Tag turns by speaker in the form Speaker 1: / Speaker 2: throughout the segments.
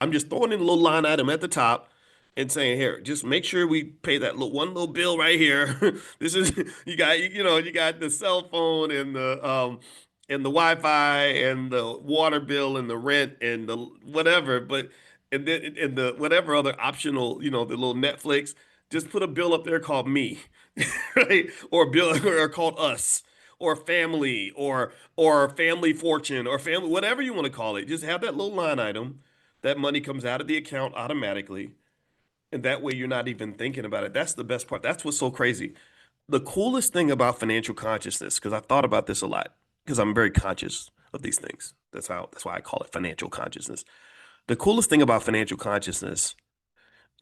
Speaker 1: I'm just throwing in a little line item at the top and saying, here, just make sure we pay that little one little bill right here. This is you got the cell phone and the Wi-Fi and the water bill and the rent and the whatever, but and the whatever other optional, the little Netflix, just put a bill up there called me, right? Or a bill or called us or family or family fortune or family, whatever you want to call it. Just have that little line item. That money comes out of the account automatically. And that way you're not even thinking about it. That's the best part. That's what's so crazy. The coolest thing about financial consciousness, because I've thought about this a lot, because I'm very conscious of these things. That's why I call it financial consciousness. The coolest thing about financial consciousness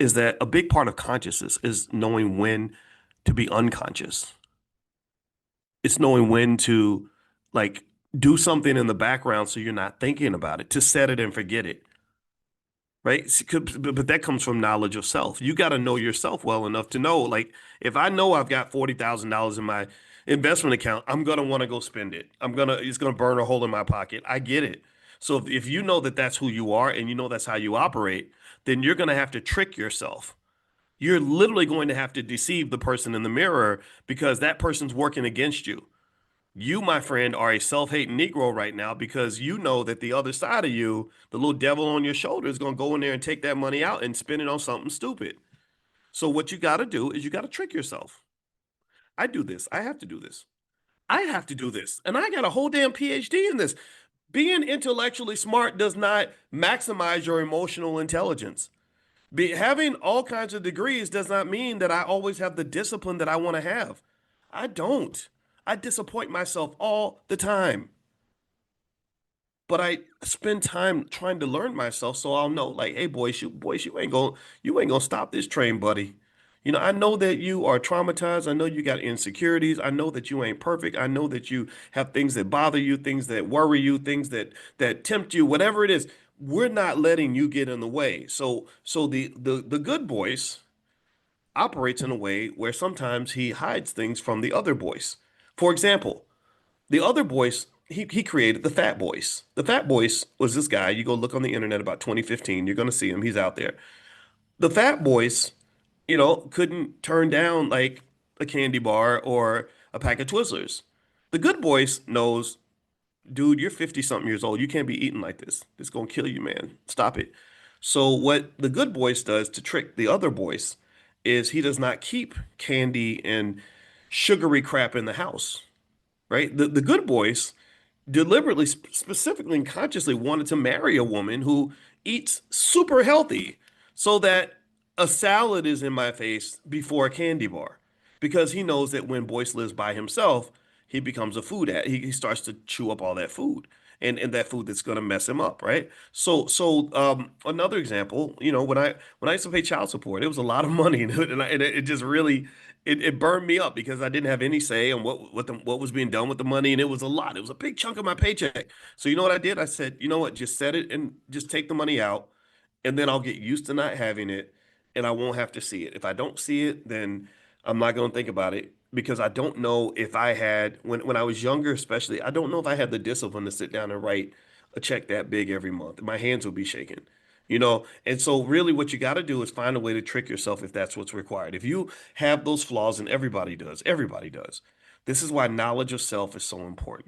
Speaker 1: is that a big part of consciousness is knowing when to be unconscious. It's knowing when to like do something in the background so you're not thinking about it, to set it and forget it. Right? But that comes from knowledge of self. You got to know yourself well enough to know, like, if I know I've got $40,000 in my investment account, I'm gonna want to go spend it. It's gonna burn a hole in my pocket. I get it. So if you know that that's who you are and you know that's how you operate, then you're gonna have to trick yourself. You're literally going to have to deceive the person in the mirror because that person's working against you. You, my friend, are a self-hating Negro right now because you know that the other side of you, the little devil on your shoulder, is going to go in there and take that money out and spend it on something stupid. So what you got to do is you got to trick yourself. I do this. I have to do this. I have to do this. And I got a whole damn PhD in this. Being intellectually smart does not maximize your emotional intelligence. Having all kinds of degrees does not mean that I always have the discipline that I want to have. I don't. I disappoint myself all the time. But I spend time trying to learn myself so I'll know, like, hey, boys, you ain't gonna stop this train, buddy. I know that you are traumatized. I know you got insecurities. I know that you ain't perfect. I know that you have things that bother you, things that worry you, things that tempt you, whatever it is. We're not letting you get in the way. So the good voice operates in a way where sometimes he hides things from the other voice. For example, the other voice, he created the fat voice. The fat voice was this guy. You go look on the internet about 2015, you're going to see him. He's out there. The fat voice, couldn't turn down like a candy bar or a pack of Twizzlers. The good voice knows, dude, you're 50 something years old. You can't be eating like this. It's going to kill you, man. Stop it. So, what the good voice does to trick the other voice is he does not keep candy and sugary crap in the house, right? The good voice deliberately, specifically, and consciously wanted to marry a woman who eats super healthy so that a salad is in my face before a candy bar. Because he knows that when Boyce lives by himself, he becomes a food addict. He starts to chew up all that food and that food that's going to mess him up, right? So another example, when I used to pay child support, it was a lot of money, and it just really it burned me up because I didn't have any say on what was being done with the money, and it was a lot. It was a big chunk of my paycheck. So you know what I did? I said, you know what, just set it and just take the money out, and then I'll get used to not having it, and I won't have to see it. If I don't see it, then I'm not going to think about it because I don't know if I had when I was younger, especially, I don't know if I had the discipline to sit down and write a check that big every month. My hands would be shaking. And so really what you got to do is find a way to trick yourself if that's what's required. If you have those flaws, and everybody does, this is why knowledge of self is so important.